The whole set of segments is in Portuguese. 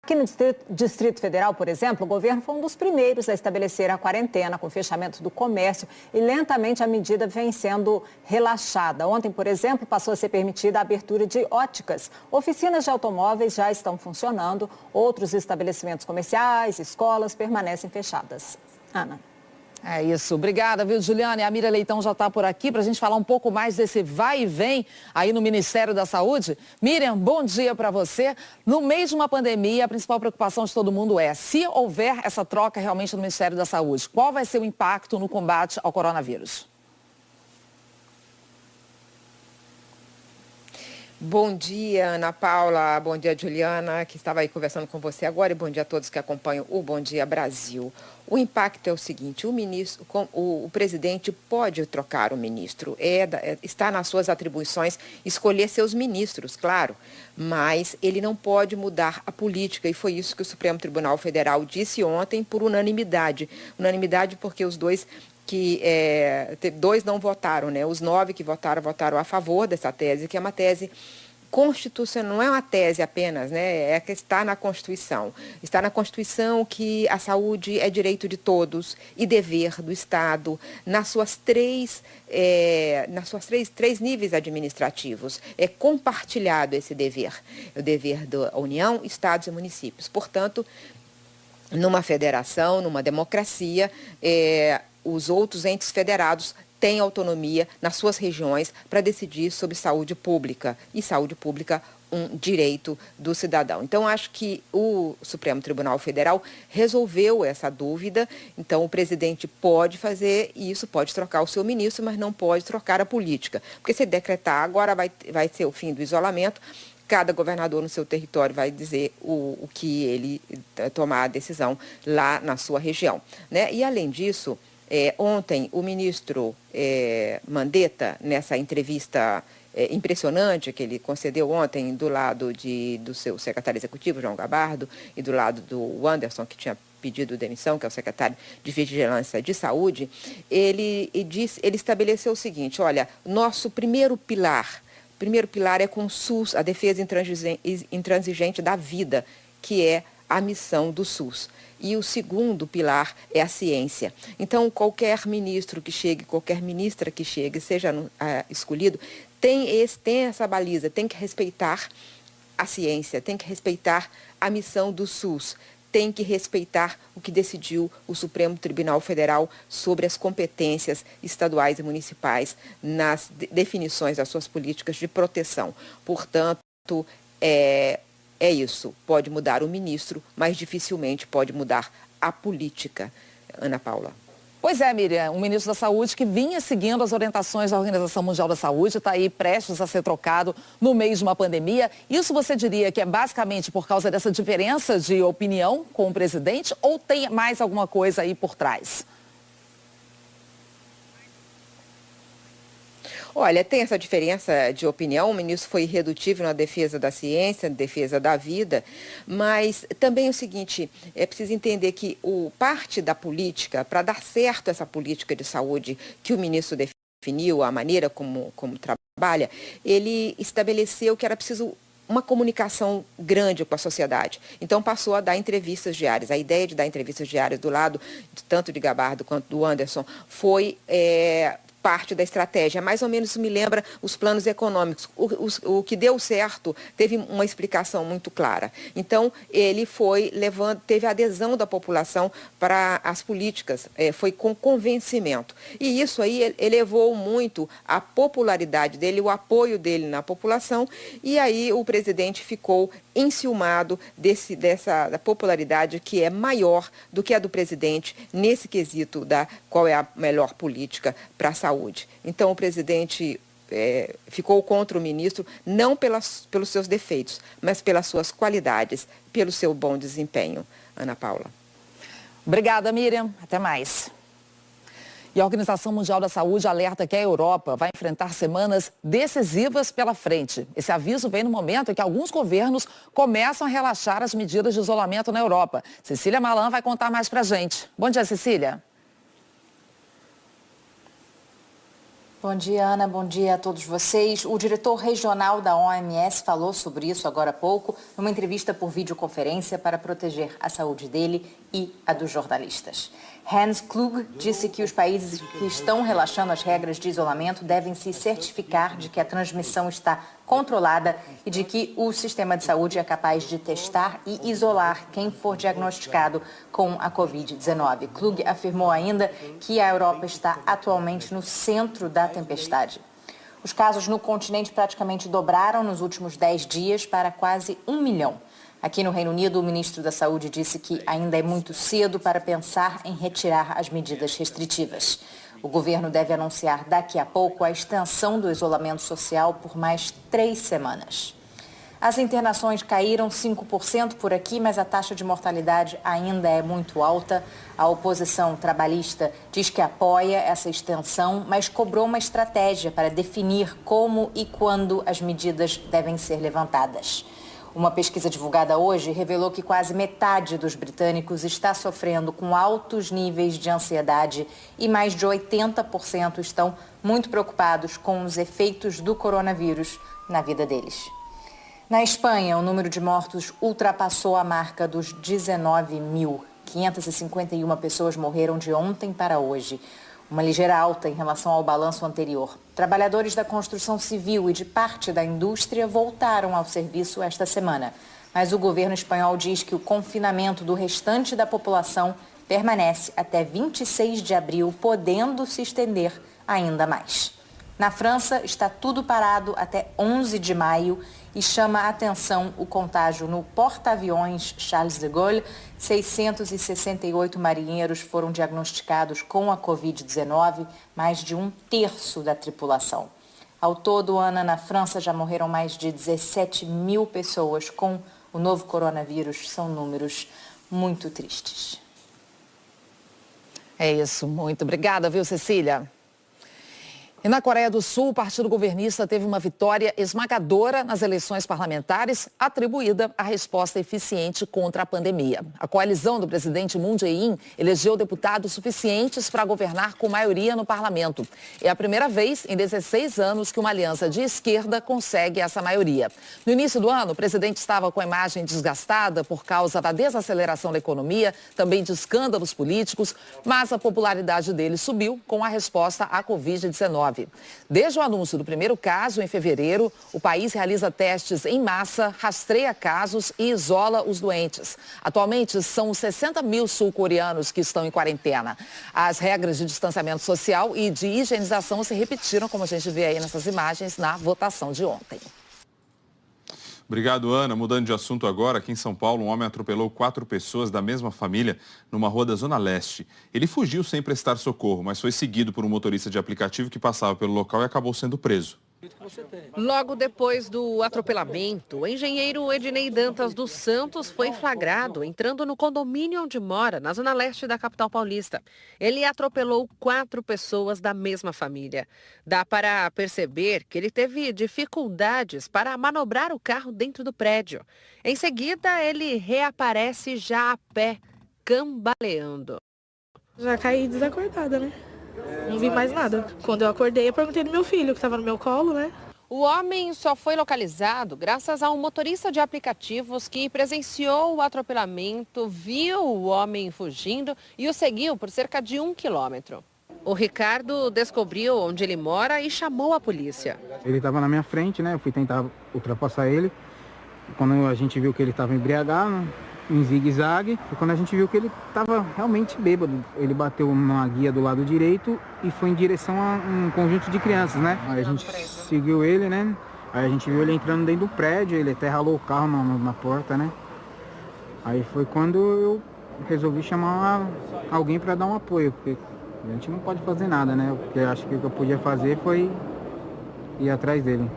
Aqui no Distrito Federal, por exemplo, o governo foi um dos primeiros a estabelecer a quarentena com o fechamento do comércio e lentamente a medida vem sendo relaxada. Ontem, por exemplo, passou a ser permitida a abertura de óticas. Oficinas de automóveis já estão funcionando, outros estabelecimentos comerciais, escolas permanecem fechadas. Ana. É isso. Obrigada, viu, Juliana? E a Miriam Leitão já está por aqui para a gente falar um pouco mais desse vai e vem aí no Ministério da Saúde. Miriam, bom dia para você. No meio de uma pandemia, a principal preocupação de todo mundo é, se houver essa troca realmente no Ministério da Saúde, qual vai ser o impacto no combate ao coronavírus? Bom dia, Ana Paula. Bom dia, Juliana, que estava aí conversando com você agora. E bom dia a todos que acompanham o Bom Dia Brasil. O impacto é o seguinte, o presidente pode trocar o ministro. Está nas suas atribuições escolher seus ministros, claro. Mas ele não pode mudar a política. E foi isso que o Supremo Tribunal Federal disse ontem por unanimidade. Unanimidade porque os dois não votaram, né? Os 9 que votaram a favor dessa tese, que é uma tese constitucional, não é uma tese apenas, né? É que está na Constituição. Está na Constituição que a saúde é direito de todos e dever do Estado, nas suas três níveis administrativos. É compartilhado esse dever. O dever da União, Estados e municípios. Portanto, numa federação, numa democracia, os outros entes federados têm autonomia nas suas regiões para decidir sobre saúde pública. E saúde pública, um direito do cidadão. Então, acho que o Supremo Tribunal Federal resolveu essa dúvida. Então, o presidente pode fazer isso, pode trocar o seu ministro, mas não pode trocar a política. Porque se decretar agora vai ser o fim do isolamento, cada governador no seu território vai dizer o que ele tomar a decisão lá na sua região, né? E, além disso, ontem o ministro Mandetta, nessa entrevista impressionante que ele concedeu ontem do lado do seu secretário executivo, João Gabardo, e do lado do Anderson, que tinha pedido demissão, que é o secretário de Vigilância de Saúde, ele estabeleceu o seguinte, olha, nosso primeiro pilar é com o SUS, a defesa intransigente da vida, que é a missão do SUS. E o segundo pilar é a ciência. Então, qualquer ministro que chegue, qualquer ministra que chegue, seja escolhido, tem essa baliza, tem que respeitar a ciência, tem que respeitar a missão do SUS, tem que respeitar o que decidiu o Supremo Tribunal Federal sobre as competências estaduais e municipais nas definições das suas políticas de proteção. Portanto, é isso, pode mudar o ministro, mas dificilmente pode mudar a política. Ana Paula. Pois é, Miriam, o ministro da Saúde que vinha seguindo as orientações da Organização Mundial da Saúde, está aí prestes a ser trocado no meio de uma pandemia. Isso você diria que é basicamente por causa dessa diferença de opinião com o presidente ou tem mais alguma coisa aí por trás? Olha, tem essa diferença de opinião, o ministro foi irredutível na defesa da ciência, na defesa da vida, mas também é o seguinte, é preciso entender que parte da política, para dar certo essa política de saúde que o ministro definiu, a maneira como trabalha, ele estabeleceu que era preciso uma comunicação grande com a sociedade. Então, passou a dar entrevistas diárias. A ideia de dar entrevistas diárias do lado, tanto de Gabardo quanto do Anderson, foi parte da estratégia. Mais ou menos isso me lembra os planos econômicos. O que deu certo teve uma explicação muito clara. Então, ele teve a adesão da população para as políticas, foi com convencimento. E isso aí elevou muito a popularidade dele, o apoio dele na população, e aí o presidente ficou enciumado da popularidade que é maior do que a do presidente nesse quesito qual é a melhor política para a saúde. Então, o presidente ficou contra o ministro, não pelos seus defeitos, mas pelas suas qualidades, pelo seu bom desempenho. Ana Paula. Obrigada, Miriam. Até mais. E a Organização Mundial da Saúde alerta que a Europa vai enfrentar semanas decisivas pela frente. Esse aviso vem no momento em que alguns governos começam a relaxar as medidas de isolamento na Europa. Cecília Malan vai contar mais pra gente. Bom dia, Cecília. Bom dia, Ana. Bom dia a todos vocês. O diretor regional da OMS falou sobre isso agora há pouco, numa entrevista por videoconferência para proteger a saúde dele e a dos jornalistas. Hans Kluge disse que os países que estão relaxando as regras de isolamento devem se certificar de que a transmissão está controlada e de que o sistema de saúde é capaz de testar e isolar quem for diagnosticado com a Covid-19. Kluge afirmou ainda que a Europa está atualmente no centro da tempestade. Os casos no continente praticamente dobraram nos últimos 10 dias para quase 1 milhão. Aqui no Reino Unido, o ministro da Saúde disse que ainda é muito cedo para pensar em retirar as medidas restritivas. O governo deve anunciar daqui a pouco a extensão do isolamento social por mais 3 semanas. As internações caíram 5% por aqui, mas a taxa de mortalidade ainda é muito alta. A oposição trabalhista diz que apoia essa extensão, mas cobrou uma estratégia para definir como e quando as medidas devem ser levantadas. Uma pesquisa divulgada hoje revelou que quase metade dos britânicos está sofrendo com altos níveis de ansiedade e mais de 80% estão muito preocupados com os efeitos do coronavírus na vida deles. Na Espanha, o número de mortos ultrapassou a marca dos 19 mil. 551 pessoas morreram de ontem para hoje. Uma ligeira alta em relação ao balanço anterior. Trabalhadores da construção civil e de parte da indústria voltaram ao serviço esta semana. Mas o governo espanhol diz que o confinamento do restante da população permanece até 26 de abril, podendo se estender ainda mais. Na França, está tudo parado até 11 de maio e chama a atenção o contágio no porta-aviões Charles de Gaulle. 668 marinheiros foram diagnosticados com a Covid-19, mais de 1/3 da tripulação. Ao todo, Ana, na França já morreram mais de 17 mil pessoas com o novo coronavírus. São números muito tristes. É isso, muito obrigada, viu, Cecília? E na Coreia do Sul, o partido governista teve uma vitória esmagadora nas eleições parlamentares, atribuída à resposta eficiente contra a pandemia. A coalizão do presidente Moon Jae-in elegeu deputados suficientes para governar com maioria no parlamento. É a primeira vez em 16 anos que uma aliança de esquerda consegue essa maioria. No início do ano, o presidente estava com a imagem desgastada por causa da desaceleração da economia, também de escândalos políticos, mas a popularidade dele subiu com a resposta à Covid-19. Desde o anúncio do primeiro caso, em fevereiro, o país realiza testes em massa, rastreia casos e isola os doentes. Atualmente, são 60 mil sul-coreanos que estão em quarentena. As regras de distanciamento social e de higienização se repetiram, como a gente vê aí nessas imagens, na votação de ontem. Obrigado, Ana. Mudando de assunto agora, aqui em São Paulo, um homem atropelou 4 pessoas da mesma família numa rua da Zona Leste. Ele fugiu sem prestar socorro, mas foi seguido por um motorista de aplicativo que passava pelo local e acabou sendo preso. Logo depois do atropelamento, o engenheiro Ednei Dantas dos Santos foi flagrado entrando no condomínio onde mora, na zona leste da capital paulista. Ele atropelou 4 pessoas da mesma família. Dá para perceber que ele teve dificuldades para manobrar o carro dentro do prédio. Em seguida, ele reaparece já a pé, cambaleando. Já caí desacordada, né? Não vi mais nada. Quando eu acordei, eu perguntei do meu filho, que estava no meu colo, né? O homem só foi localizado graças a um motorista de aplicativos que presenciou o atropelamento, viu o homem fugindo e o seguiu por cerca de 1 quilômetro. O Ricardo descobriu onde ele mora e chamou a polícia. Ele estava na minha frente, né? Eu fui tentar ultrapassar ele. Quando a gente viu que ele estava embriagado, em zigue-zague, foi quando a gente viu que ele estava realmente bêbado. Ele bateu numa guia do lado direito e foi em direção a um conjunto de crianças, né? Aí a gente seguiu ele, né? Aí a gente viu ele entrando dentro do prédio, ele até ralou o carro na porta, né? Aí foi quando eu resolvi chamar alguém para dar um apoio, porque a gente não pode fazer nada, né? Porque eu acho que o que eu podia fazer foi ir atrás dele.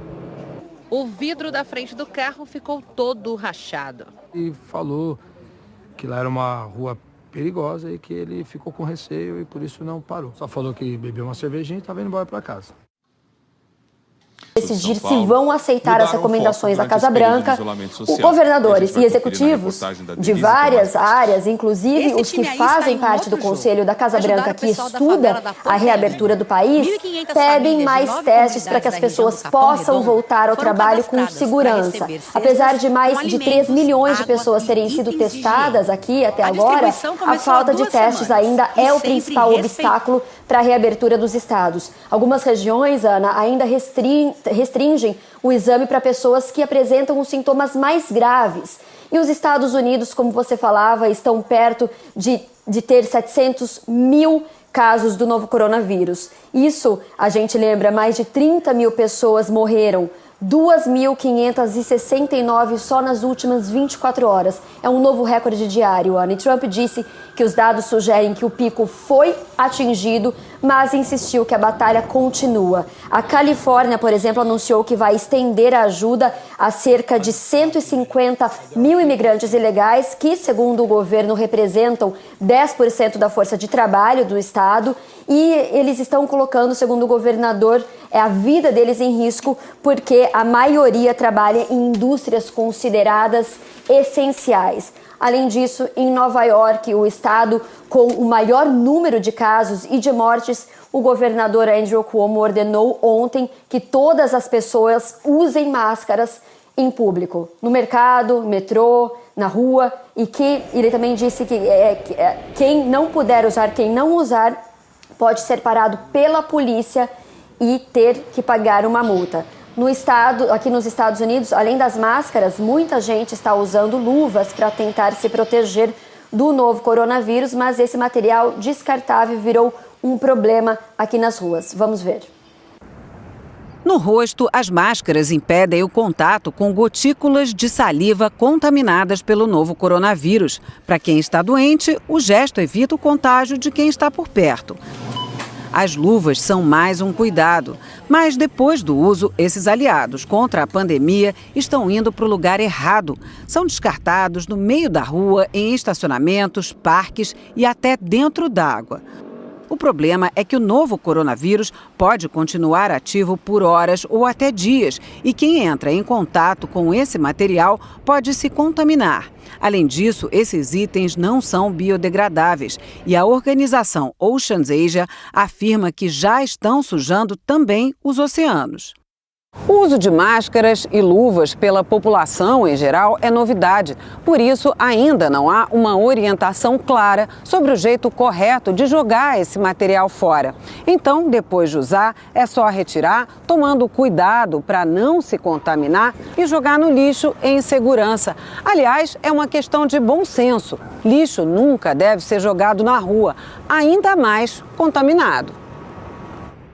O vidro da frente do carro ficou todo rachado. E falou que lá era uma rua perigosa e que ele ficou com receio e por isso não parou. Só falou que bebeu uma cervejinha e estava indo embora para casa. decidir se vão aceitar as recomendações da Casa Branca. Governadores e executivos de várias áreas, inclusive os que fazem parte do Conselho da Casa Branca que estuda a reabertura do país, pedem mais testes para que as pessoas possam voltar ao trabalho com segurança. Apesar de mais de 3 milhões de pessoas terem sido testadas aqui até agora, a falta de testes ainda é o principal obstáculo para a reabertura dos estados. Algumas regiões, Ana, ainda restringem o exame para pessoas que apresentam os sintomas mais graves. E os Estados Unidos, como você falava, estão perto de ter 700 mil casos do novo coronavírus. Isso, a gente lembra, mais de 30 mil pessoas morreram. 2.569 só nas últimas 24 horas. É um novo recorde diário, Ana. E Trump disse que os dados sugerem que o pico foi atingido, mas insistiu que a batalha continua. A Califórnia, por exemplo, anunciou que vai estender a ajuda a cerca de 150 mil imigrantes ilegais, que, segundo o governo, representam 10% da força de trabalho do estado. E eles estão colocando, segundo o governador, a vida deles em risco, porque a maioria trabalha em indústrias consideradas essenciais. Além disso, em Nova York, o estado com o maior número de casos e de mortes, o governador Andrew Cuomo ordenou ontem que todas as pessoas usem máscaras em público, no mercado, metrô, na rua, e que ele também disse que quem não puder usar, quem não usar, pode ser parado pela polícia e ter que pagar uma multa. No estado, aqui nos Estados Unidos, além das máscaras, muita gente está usando luvas para tentar se proteger do novo coronavírus, mas esse material descartável virou um problema aqui nas ruas. Vamos ver. No rosto, as máscaras impedem o contato com gotículas de saliva contaminadas pelo novo coronavírus. Para quem está doente, o gesto evita o contágio de quem está por perto. As luvas são mais um cuidado, mas depois do uso, esses aliados contra a pandemia estão indo para o lugar errado. São descartados no meio da rua, em estacionamentos, parques e até dentro d'água. O problema é que o novo coronavírus pode continuar ativo por horas ou até dias e quem entra em contato com esse material pode se contaminar. Além disso, esses itens não são biodegradáveis e a organização Oceans Asia afirma que já estão sujando também os oceanos. O uso de máscaras e luvas pela população em geral é novidade. Por isso, ainda não há uma orientação clara sobre o jeito correto de jogar esse material fora. Então, depois de usar, é só retirar, tomando cuidado para não se contaminar e jogar no lixo em segurança. Aliás, é uma questão de bom senso. Lixo nunca deve ser jogado na rua, ainda mais contaminado.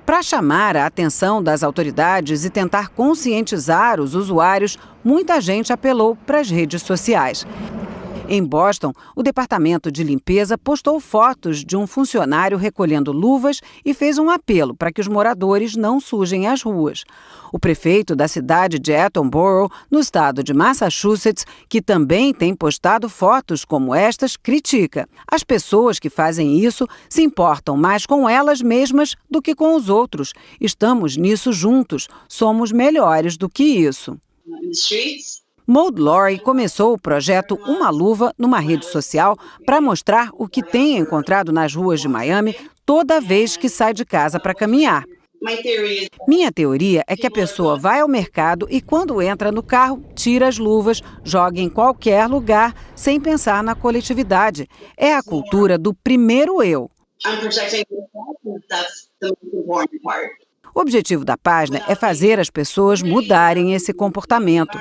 Para chamar a atenção das autoridades e tentar conscientizar os usuários, muita gente apelou para as redes sociais. Em Boston, o Departamento de Limpeza postou fotos de um funcionário recolhendo luvas e fez um apelo para que os moradores não sujem as ruas. O prefeito da cidade de Attleboro, no estado de Massachusetts, que também tem postado fotos como estas, critica. As pessoas que fazem isso se importam mais com elas mesmas do que com os outros. Estamos nisso juntos. Somos melhores do que isso. Maud Laurie começou o projeto Uma Luva numa rede social para mostrar o que tem encontrado nas ruas de Miami toda vez que sai de casa para caminhar. Minha teoria é que a pessoa vai ao mercado e quando entra no carro, tira as luvas, joga em qualquer lugar sem pensar na coletividade. É a cultura do primeiro eu. O objetivo da página é fazer as pessoas mudarem esse comportamento.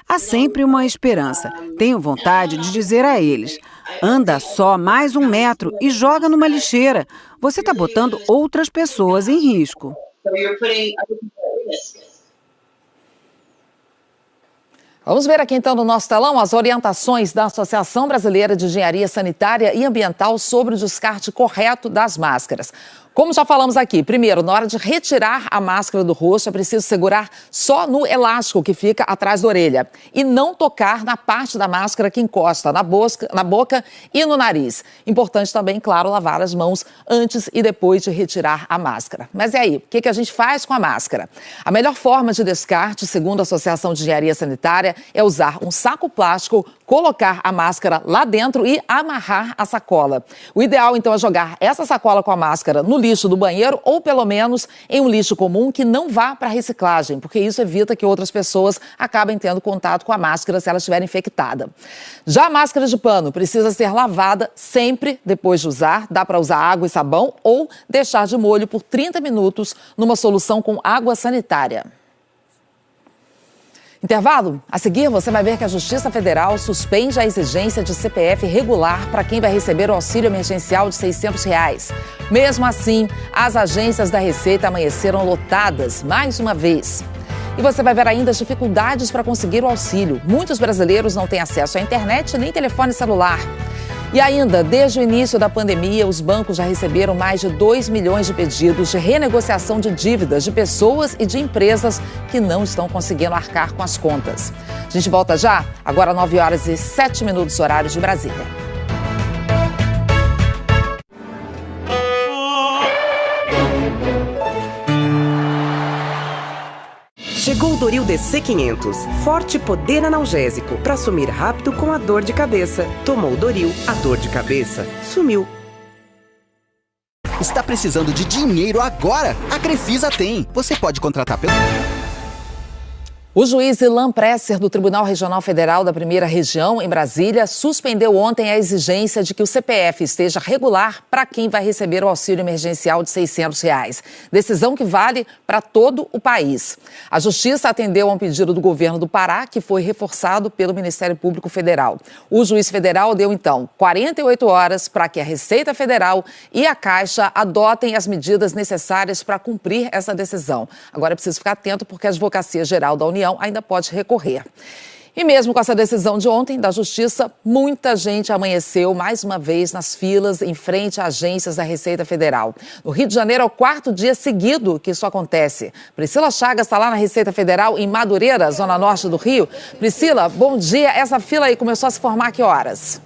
Há sempre uma esperança. Tenho vontade de dizer a eles: anda só mais 1 metro e joga numa lixeira. Você está botando outras pessoas em risco. Vamos ver aqui então no nosso telão as orientações da Associação Brasileira de Engenharia Sanitária e Ambiental sobre o descarte correto das máscaras. Como já falamos aqui, primeiro, na hora de retirar a máscara do rosto, é preciso segurar só no elástico que fica atrás da orelha e não tocar na parte da máscara que encosta na boca e no nariz. Importante também, claro, lavar as mãos antes e depois de retirar a máscara. Mas e aí, o que a gente faz com a máscara? A melhor forma de descarte, segundo a Associação de Engenharia Sanitária, é usar um saco plástico, colocar a máscara lá dentro e amarrar a sacola. O ideal, então, é jogar essa sacola com a máscara no lixo do banheiro ou, pelo menos, em um lixo comum que não vá para reciclagem, porque isso evita que outras pessoas acabem tendo contato com a máscara se ela estiver infectada. Já a máscara de pano precisa ser lavada sempre depois de usar. Dá para usar água e sabão ou deixar de molho por 30 minutos numa solução com água sanitária. Intervalo? A seguir, você vai ver que a Justiça Federal suspende a exigência de CPF regular para quem vai receber o auxílio emergencial de R$ 600. Mesmo assim, as agências da Receita amanheceram lotadas mais uma vez. E você vai ver ainda as dificuldades para conseguir o auxílio. Muitos brasileiros não têm acesso à internet nem telefone celular. E ainda, desde o início da pandemia, os bancos já receberam mais de 2 milhões de pedidos de renegociação de dívidas de pessoas e de empresas que não estão conseguindo arcar com as contas. A gente volta já, agora 9h07, horário de Brasília. Chegou o Doril DC-500, forte poder analgésico para sumir rápido com a dor de cabeça. Tomou o Doril, a dor de cabeça sumiu. Está precisando de dinheiro agora? A Crefisa tem. Você pode contratar pelo... O juiz Ilan Presser, do Tribunal Regional Federal da Primeira Região, em Brasília, suspendeu ontem a exigência de que o CPF esteja regular para quem vai receber o auxílio emergencial de R$ 600. Decisão que vale para todo o país. A Justiça atendeu a um pedido do governo do Pará, que foi reforçado pelo Ministério Público Federal. O juiz federal deu, então, 48 horas para que a Receita Federal e a Caixa adotem as medidas necessárias para cumprir essa decisão. Agora é preciso ficar atento porque a Advocacia Geral da União ainda pode recorrer. E mesmo com essa decisão de ontem da Justiça, muita gente amanheceu mais uma vez nas filas em frente a agências da Receita Federal. No Rio de Janeiro é o 4º dia seguido que isso acontece. Priscila Chagas está lá na Receita Federal, em Madureira, zona norte do Rio. Priscila, bom dia. Essa fila aí começou a se formar a que horas?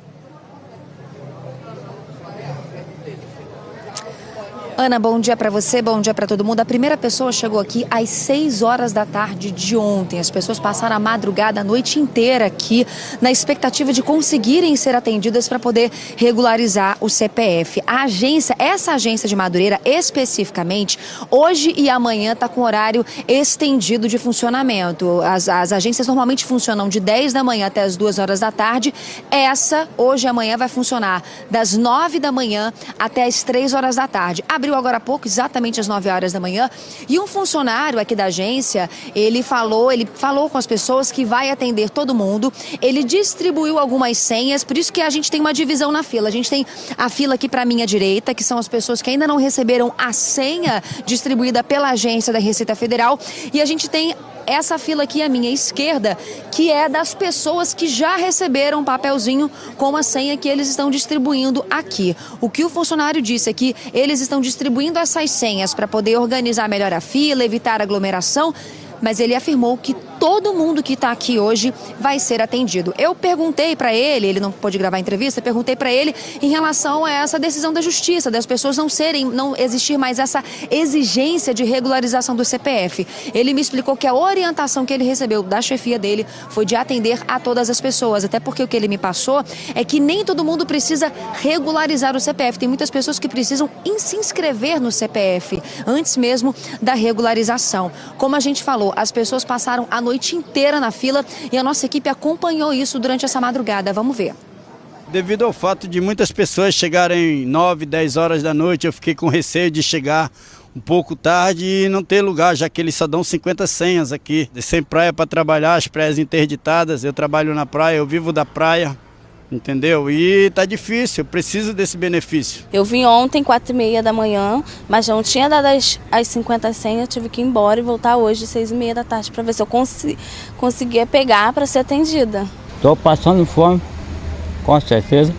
Ana, bom dia para você, bom dia para todo mundo. A primeira pessoa chegou aqui às 6 horas da tarde de ontem. As pessoas passaram a madrugada, a noite inteira aqui, na expectativa de conseguirem ser atendidas para poder regularizar o CPF. A agência, essa agência de Madureira especificamente, hoje e amanhã está com horário estendido de funcionamento. As agências normalmente funcionam de 10 da manhã até as 2 horas da tarde. Essa, hoje e amanhã, vai funcionar das 9 da manhã até as 3 horas da tarde. Abriu agora há pouco, exatamente às 9 horas da manhã, e um funcionário aqui da agência, ele falou com as pessoas que vai atender todo mundo, ele distribuiu algumas senhas, por isso que a gente tem uma divisão na fila. A gente tem a fila aqui para a minha direita, que são as pessoas que ainda não receberam a senha distribuída pela agência da Receita Federal, e a gente tem essa fila aqui à minha esquerda, que é das pessoas que já receberam um papelzinho com a senha que eles estão distribuindo aqui. O que o funcionário disse é que eles estão distribuindo essas senhas para poder organizar melhor a fila, evitar aglomeração, mas ele afirmou que todo mundo que está aqui hoje vai ser atendido. Eu perguntei para ele não pôde gravar a entrevista, perguntei para ele em relação a essa decisão da Justiça, das pessoas não existir mais essa exigência de regularização do CPF. Ele me explicou que a orientação que ele recebeu da chefia dele foi de atender a todas as pessoas, até porque o que ele me passou é que nem todo mundo precisa regularizar o CPF. Tem muitas pessoas que precisam se inscrever no CPF antes mesmo da regularização. Como a gente falou, as pessoas passaram a noite inteira na fila e a nossa equipe acompanhou isso durante essa madrugada. Vamos ver. Devido ao fato de muitas pessoas chegarem 9, 10 horas da noite, eu fiquei com receio de chegar um pouco tarde e não ter lugar, já que eles só dão 50 senhas aqui. Sem praia para trabalhar, as praias interditadas, eu trabalho na praia, eu vivo da praia. Entendeu? E tá difícil, eu preciso desse benefício. Eu vim ontem, 4h30 da manhã, mas não tinha dado as 50 senhas, eu tive que ir embora e voltar hoje, 6h30 da tarde, para ver se eu conseguia pegar para ser atendida. Estou passando fome, com certeza.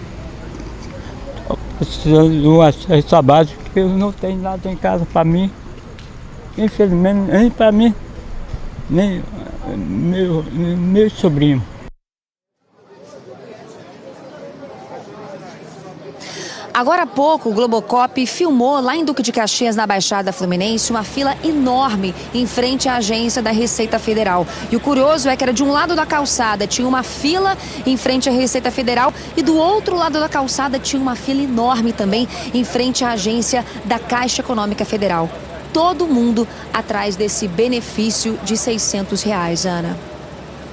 Estou precisando de uma cesta básica. porque eu não tenho nada em casa para mim. Infelizmente, nem para mim, nem meu sobrinho. Agora há pouco, o Globocop filmou lá em Duque de Caxias, na Baixada Fluminense, uma fila enorme em frente à agência da Receita Federal. E o curioso é que era de um lado da calçada tinha uma fila em frente à Receita Federal e do outro lado da calçada tinha uma fila enorme também em frente à agência da Caixa Econômica Federal. Todo mundo atrás desse benefício de R$600, Ana.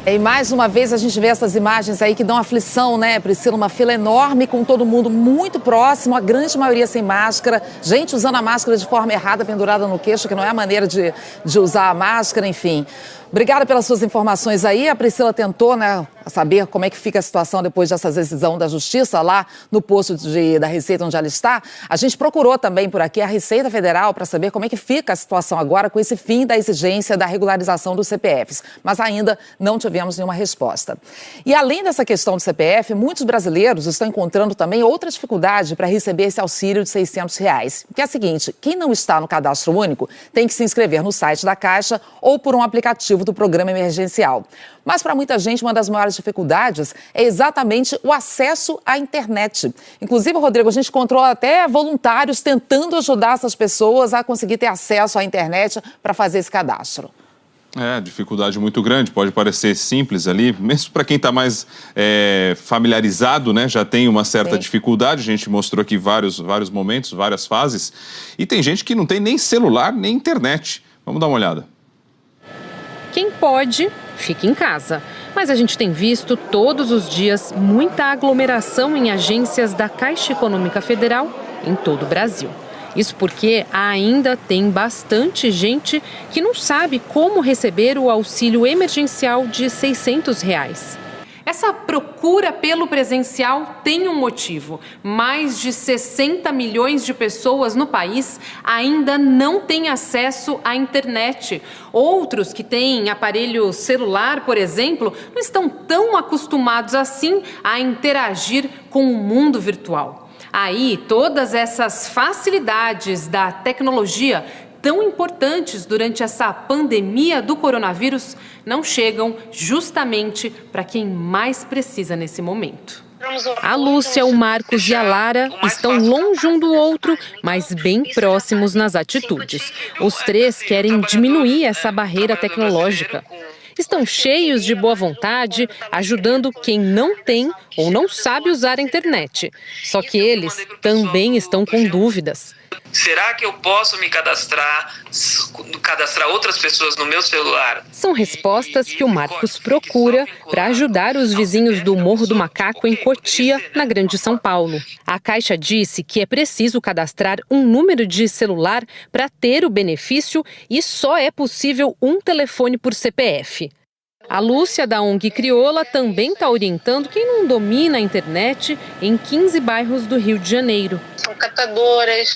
E mais uma vez a gente vê essas imagens aí que dão aflição, né, Priscila? Uma fila enorme com todo mundo muito próximo, a grande maioria sem máscara, gente usando a máscara de forma errada, pendurada no queixo, que não é a maneira de usar a máscara, enfim. Obrigada pelas suas informações aí. A Priscila tentou, né, saber como é que fica a situação depois dessa decisão da Justiça lá no posto da Receita onde ela está. A gente procurou também por aqui a Receita Federal para saber como é que fica a situação agora com esse fim da exigência da regularização dos CPFs, mas ainda não tivemos nenhuma resposta. E além dessa questão do CPF, muitos brasileiros estão encontrando também outra dificuldade para receber esse auxílio de R$600, que é a seguinte: quem não está no cadastro único tem que se inscrever no site da Caixa ou por um aplicativo do programa emergencial. Mas para muita gente, uma das maiores dificuldades é exatamente o acesso à internet. Inclusive, Rodrigo, a gente encontrou até voluntários tentando ajudar essas pessoas a conseguir ter acesso à internet para fazer esse cadastro. Dificuldade muito grande, pode parecer simples ali, mesmo para quem está mais familiarizado, né, já tem uma certa dificuldade. A gente mostrou aqui vários momentos, várias fases, e tem gente que não tem nem celular, nem internet. Vamos dar uma olhada. Quem pode, fica em casa. Mas a gente tem visto todos os dias muita aglomeração em agências da Caixa Econômica Federal em todo o Brasil. Isso porque ainda tem bastante gente que não sabe como receber o auxílio emergencial de R$600. Essa procura pelo presencial tem um motivo. Mais de 60 milhões de pessoas no país ainda não têm acesso à internet. Outros que têm aparelho celular, por exemplo, não estão tão acostumados assim a interagir com o mundo virtual. Aí, todas essas facilidades da tecnologia tão importantes durante essa pandemia do coronavírus não chegam justamente para quem mais precisa nesse momento. A Lúcia, o Marcos e a Lara estão longe um do outro, mas bem próximos nas atitudes. Os três querem diminuir essa barreira tecnológica. Estão cheios de boa vontade, ajudando quem não tem ou não sabe usar a internet. Só que eles também estão com dúvidas. Será que eu posso me cadastrar outras pessoas no meu celular? São respostas que o Marcos procura para ajudar os vizinhos do Morro do Macaco, em Cotia, na Grande São Paulo. A Caixa disse que é preciso cadastrar um número de celular para ter o benefício e só é possível um telefone por CPF. A Lúcia, da ONG Crioula, também está orientando quem não domina a internet em 15 bairros do Rio de Janeiro. São catadoras,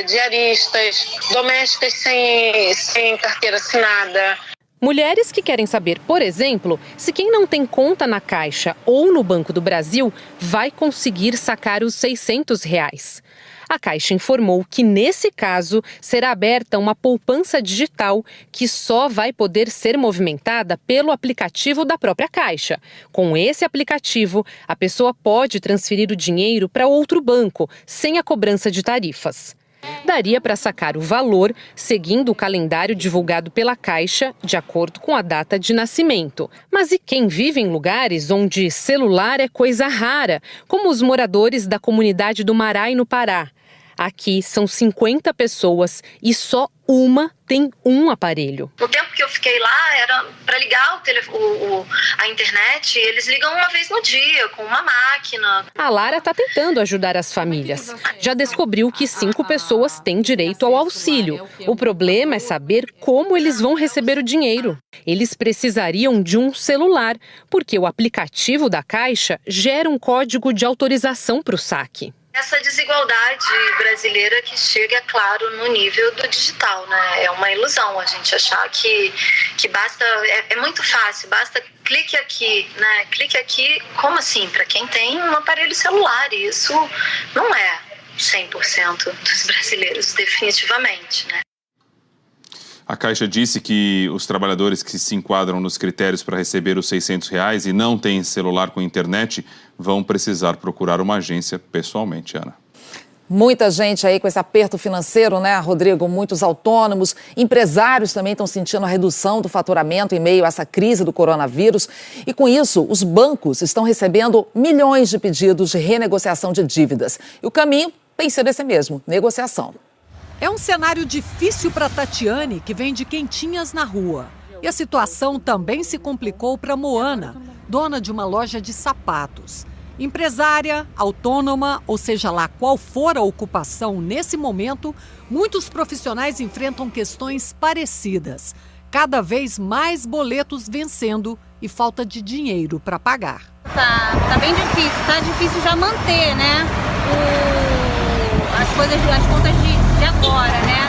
diaristas, domésticas sem carteira assinada. Mulheres que querem saber, por exemplo, se quem não tem conta na Caixa ou no Banco do Brasil vai conseguir sacar os R$600. A Caixa informou que, nesse caso, será aberta uma poupança digital que só vai poder ser movimentada pelo aplicativo da própria Caixa. Com esse aplicativo, a pessoa pode transferir o dinheiro para outro banco, sem a cobrança de tarifas. Daria para sacar o valor seguindo o calendário divulgado pela Caixa, de acordo com a data de nascimento. Mas e quem vive em lugares onde celular é coisa rara, como os moradores da comunidade do Marai, no Pará? Aqui são 50 pessoas e só uma tem um aparelho. O tempo que eu fiquei lá era para ligar a internet, eles ligam uma vez no dia, com uma máquina. A Lara está tentando ajudar as famílias. Já descobriu que 5 pessoas têm direito ao auxílio. O problema é saber como eles vão receber o dinheiro. Eles precisariam de um celular, porque o aplicativo da Caixa gera um código de autorização para o saque. Essa desigualdade brasileira que chega, é claro, no nível do digital, né? É uma ilusão a gente achar que basta, é muito fácil, basta clique aqui, né? Clique aqui, como assim? Para quem tem um aparelho celular, isso não é. 100% dos brasileiros, definitivamente, né? A Caixa disse que os trabalhadores que se enquadram nos critérios para receber os R$600 e não têm celular com internet vão precisar procurar uma agência pessoalmente, Ana. Muita gente aí com esse aperto financeiro, né, Rodrigo? Muitos autônomos, empresários também estão sentindo a redução do faturamento em meio a essa crise do coronavírus. E com isso, os bancos estão recebendo milhões de pedidos de renegociação de dívidas. E o caminho tem sido esse mesmo, negociação. É um cenário difícil para Tatiane, que vende quentinhas na rua. E a situação também se complicou para Moana, dona de uma loja de sapatos. Empresária, autônoma, ou seja lá qual for a ocupação nesse momento, muitos profissionais enfrentam questões parecidas. Cada vez mais boletos vencendo e falta de dinheiro para pagar. Tá bem difícil, tá difícil já manter, né? As contas de agora, né?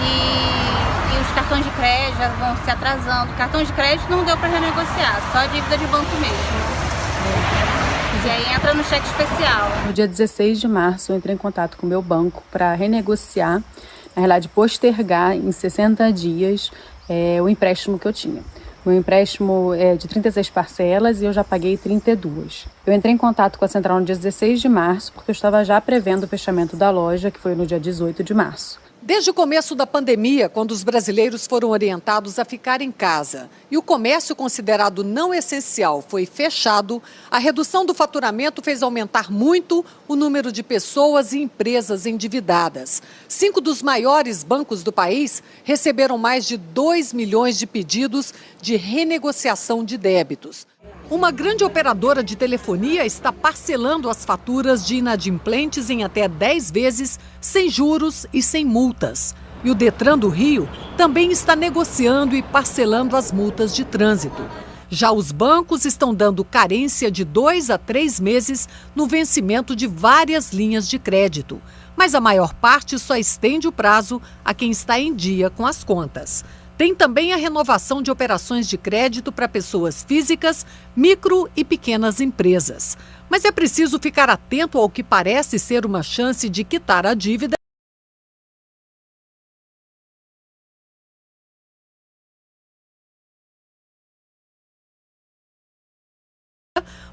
E os cartões de crédito já vão se atrasando. Cartão de crédito não deu para renegociar, só a dívida de banco mesmo. E aí entra no cheque especial. No dia 16 de março, eu entrei em contato com o meu banco para renegociar, na realidade, postergar em 60 dias o empréstimo que eu tinha. Meu empréstimo é de 36 parcelas e eu já paguei 32. Eu entrei em contato com a central no dia 16 de março, porque eu estava já prevendo o fechamento da loja, que foi no dia 18 de março. Desde o começo da pandemia, quando os brasileiros foram orientados a ficar em casa e o comércio considerado não essencial foi fechado, a redução do faturamento fez aumentar muito o número de pessoas e empresas endividadas. 5 dos maiores bancos do país receberam mais de 2 milhões de pedidos de renegociação de débitos. Uma grande operadora de telefonia está parcelando as faturas de inadimplentes em até 10 vezes, sem juros e sem multas. E o Detran do Rio também está negociando e parcelando as multas de trânsito. Já os bancos estão dando carência de 2 a 3 meses no vencimento de várias linhas de crédito. Mas a maior parte só estende o prazo a quem está em dia com as contas. Tem também a renovação de operações de crédito para pessoas físicas, micro e pequenas empresas. Mas é preciso ficar atento ao que parece ser uma chance de quitar a dívida.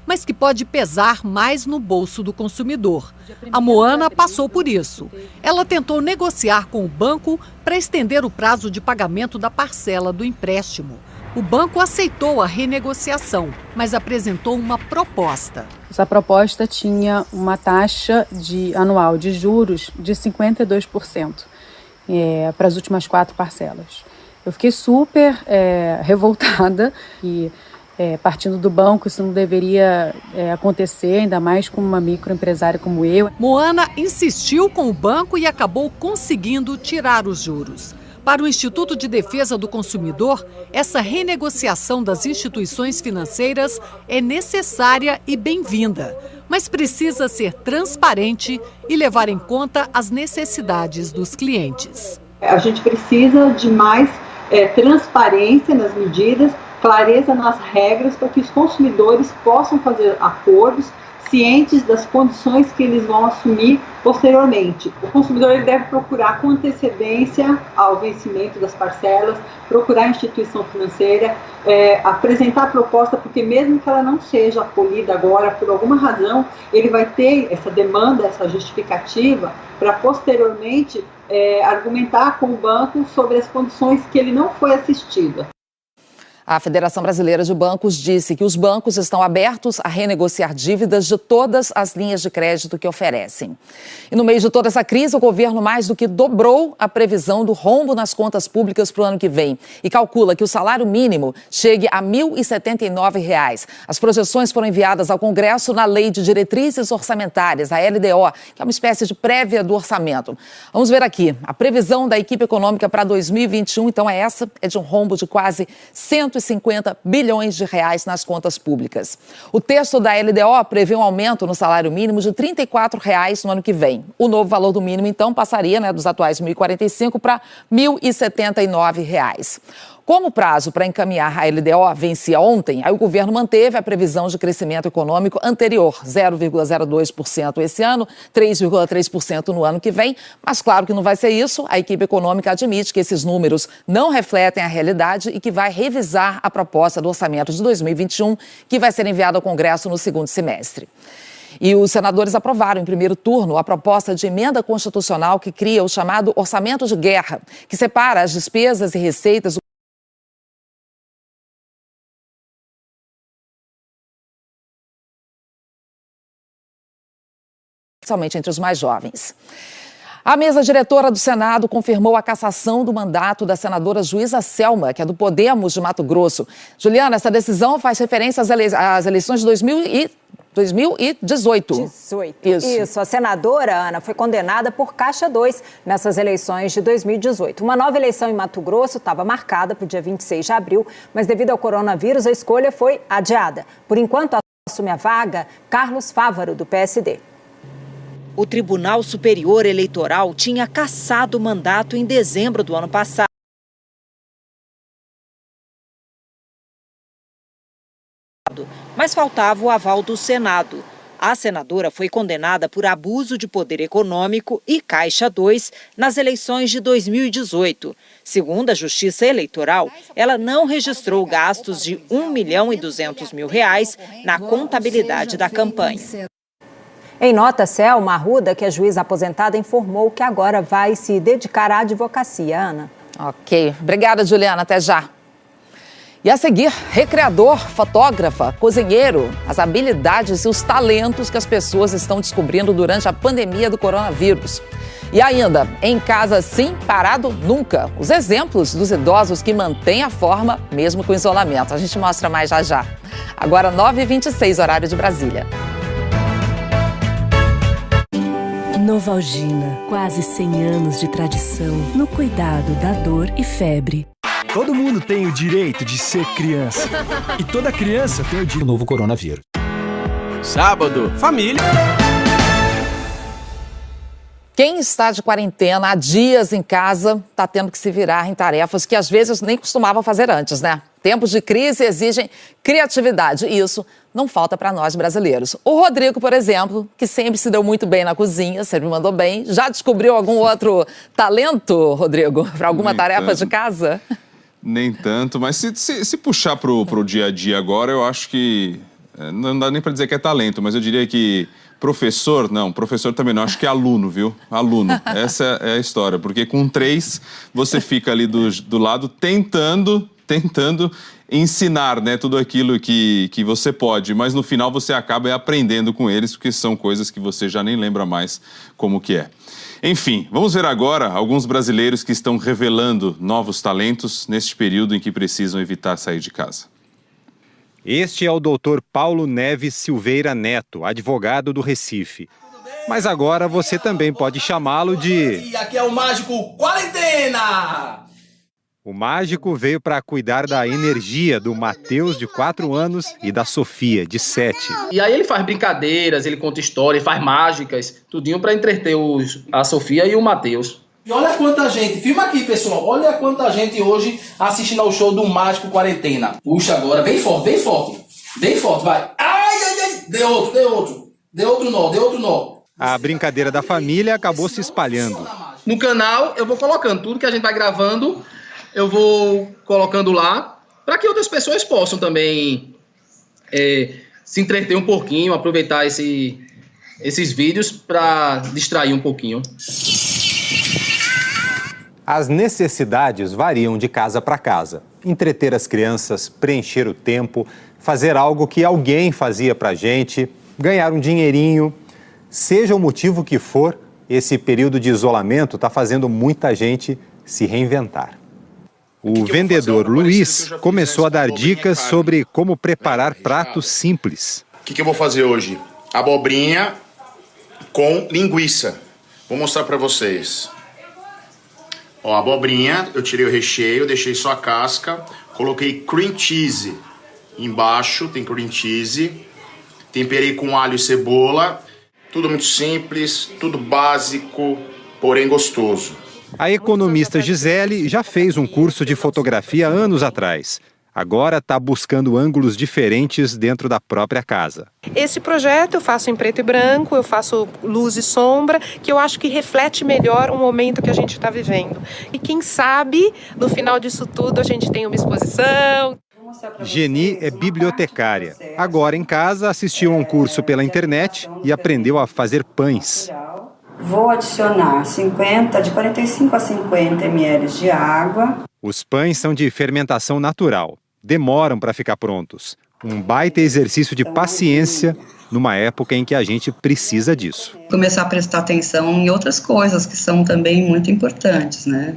Mas que pode pesar mais no bolso do consumidor. A Moana passou por isso. Ela tentou negociar com o banco para estender o prazo de pagamento da parcela do empréstimo. O banco aceitou a renegociação, mas apresentou uma proposta. Essa proposta tinha uma taxa anual de juros de 52% para as últimas 4 parcelas. Eu fiquei super revoltada e... partindo do banco, isso não deveria acontecer, ainda mais com uma microempresária como eu. Moana insistiu com o banco e acabou conseguindo tirar os juros. Para o Instituto de Defesa do Consumidor, essa renegociação das instituições financeiras é necessária e bem-vinda, mas precisa ser transparente e levar em conta as necessidades dos clientes. A gente precisa de mais transparência nas medidas, clareza nas regras para que os consumidores possam fazer acordos cientes das condições que eles vão assumir posteriormente. O consumidor ele deve procurar com antecedência ao vencimento das parcelas, procurar a instituição financeira, apresentar a proposta, porque mesmo que ela não seja acolhida agora, por alguma razão, ele vai ter essa demanda, essa justificativa, para posteriormente argumentar com o banco sobre as condições que ele não foi assistido. A Federação Brasileira de Bancos disse que os bancos estão abertos a renegociar dívidas de todas as linhas de crédito que oferecem. E no meio de toda essa crise, o governo mais do que dobrou a previsão do rombo nas contas públicas para o ano que vem e calcula que o salário mínimo chegue a R$ 1.079. As projeções foram enviadas ao Congresso na Lei de Diretrizes Orçamentárias, a LDO, que é uma espécie de prévia do orçamento. Vamos ver aqui. A previsão da equipe econômica para 2021, então, é de um rombo de quase 150 bilhões de reais nas contas públicas. O texto da LDO prevê um aumento no salário mínimo de R$ 34 no ano que vem. O novo valor do mínimo, então, passaria dos atuais R$ 1.045 para R$ 1.079. Como o prazo para encaminhar a LDO vencia ontem, aí o governo manteve a previsão de crescimento econômico anterior, 0,02% esse ano, 3,3% no ano que vem. Mas claro que não vai ser isso. A equipe econômica admite que esses números não refletem a realidade e que vai revisar a proposta do orçamento de 2021, que vai ser enviada ao Congresso no segundo semestre. E os senadores aprovaram em primeiro turno a proposta de emenda constitucional que cria o chamado orçamento de guerra, que separa as despesas e receitas somente entre os mais jovens. A mesa diretora do Senado confirmou a cassação do mandato da senadora Juíza Selma, que é do Podemos de Mato Grosso. Juliana, essa decisão faz referência às eleições de 2018. Isso. A senadora, Ana, foi condenada por Caixa 2 nessas eleições de 2018. Uma nova eleição em Mato Grosso estava marcada para o dia 26 de abril, mas devido ao coronavírus, a escolha foi adiada. Por enquanto, assume a vaga Carlos Fávaro, do PSD. O Tribunal Superior Eleitoral tinha cassado o mandato em dezembro do ano passado. Mas faltava o aval do Senado. A senadora foi condenada por abuso de poder econômico e Caixa 2 nas eleições de 2018. Segundo a Justiça Eleitoral, ela não registrou gastos de R$ 1.200.000 na contabilidade da campanha. Em nota, Selma Arruda, que é juíza aposentada, informou que agora vai se dedicar à advocacia. Ana. Ok. Obrigada, Juliana. Até já. E a seguir, recreador, fotógrafa, cozinheiro, as habilidades e os talentos que as pessoas estão descobrindo durante a pandemia do coronavírus. E ainda, em casa sim, parado nunca. Os exemplos dos idosos que mantêm a forma mesmo com o isolamento. A gente mostra mais já. Agora, 9h26, horário de Brasília. Novalgina, quase 100 anos de tradição no cuidado da dor e febre. Todo mundo tem o direito de ser criança. E toda criança tem o direito do novo coronavírus. Sábado, família. Quem está de quarentena há dias em casa está tendo que se virar em tarefas que às vezes nem costumava fazer antes, né? Tempos de crise exigem criatividade e isso não falta para nós brasileiros. O Rodrigo, por exemplo, que sempre se deu muito bem na cozinha, sempre mandou bem. Já descobriu algum outro talento, Rodrigo, para alguma tarefa de casa? Nem tanto, mas se puxar pro dia a dia agora, eu acho que não dá nem para dizer que é talento, mas eu diria que professor também não, acho que é aluno, viu? Aluno, essa é a história, porque com 3 você fica ali do lado tentando ensinar, né, tudo aquilo que você pode, mas no final você acaba aprendendo com eles, porque são coisas que você já nem lembra mais como que é. Enfim, vamos ver agora alguns brasileiros que estão revelando novos talentos neste período em que precisam evitar sair de casa. Este é o doutor Paulo Neves Silveira Neto, advogado do Recife. Mas agora você também pode chamá-lo de... Aqui é o Mágico Quarentena! O mágico veio para cuidar da energia do Matheus, de 4 anos, e da Sofia, de 7. E aí ele faz brincadeiras, ele conta histórias, faz mágicas, tudinho para entreter a Sofia e o Matheus. E olha quanta gente, filma aqui pessoal, olha quanta gente hoje assistindo ao show do Mágico Quarentena. Puxa agora, bem forte, vai. Ai, deu outro nó. A brincadeira da família acabou se espalhando. No canal eu vou colocando tudo que a gente vai gravando, eu vou colocando lá, para que outras pessoas possam também se entreter um pouquinho, aproveitar esses vídeos para distrair um pouquinho. As necessidades variam de casa para casa. Entreter as crianças, preencher o tempo, fazer algo que alguém fazia pra gente, ganhar um dinheirinho. Seja o motivo que for, esse período de isolamento está fazendo muita gente se reinventar. O vendedor Luiz começou a dar dicas sobre como preparar pratos simples. O que eu vou fazer hoje? Abobrinha com linguiça. Vou mostrar para vocês. Ó, abobrinha, eu tirei o recheio, deixei só a casca, coloquei cream cheese embaixo, tem cream cheese, temperei com alho e cebola, tudo muito simples, tudo básico, porém gostoso. A economista Gisele já fez um curso de fotografia anos atrás. Agora está buscando ângulos diferentes dentro da própria casa. Esse projeto eu faço em preto e branco, eu faço luz e sombra, que eu acho que reflete melhor o momento que a gente está vivendo. E quem sabe, no final disso tudo, a gente tem uma exposição. Geni é bibliotecária. Agora em casa assistiu a um curso pela internet e aprendeu a fazer pães. Vou adicionar de 45 a 50 ml de água. Os pães são de fermentação natural. Demoram para ficar prontos. Um baita exercício de paciência numa época em que a gente precisa disso. Começar a prestar atenção em outras coisas que são também muito importantes, né?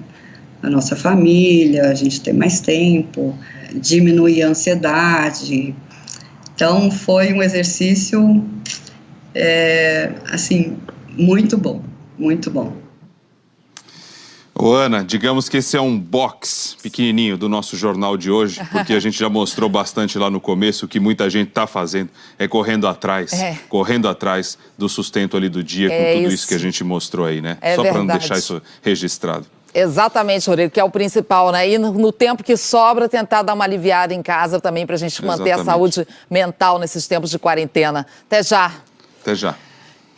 A nossa família, a gente ter mais tempo, diminuir a ansiedade. Então foi um exercício, assim, muito bom, muito bom. Ô Ana, digamos que esse é um box pequenininho do nosso jornal de hoje, porque a gente já mostrou bastante lá no começo, o que muita gente está fazendo é correndo atrás do sustento ali do dia, com tudo isso que a gente mostrou aí, né? Só para não deixar isso registrado. Exatamente, Rodrigo, que é o principal, né? E no tempo que sobra, tentar dar uma aliviada em casa também para a gente manter a saúde mental nesses tempos de quarentena. Até já. Até já.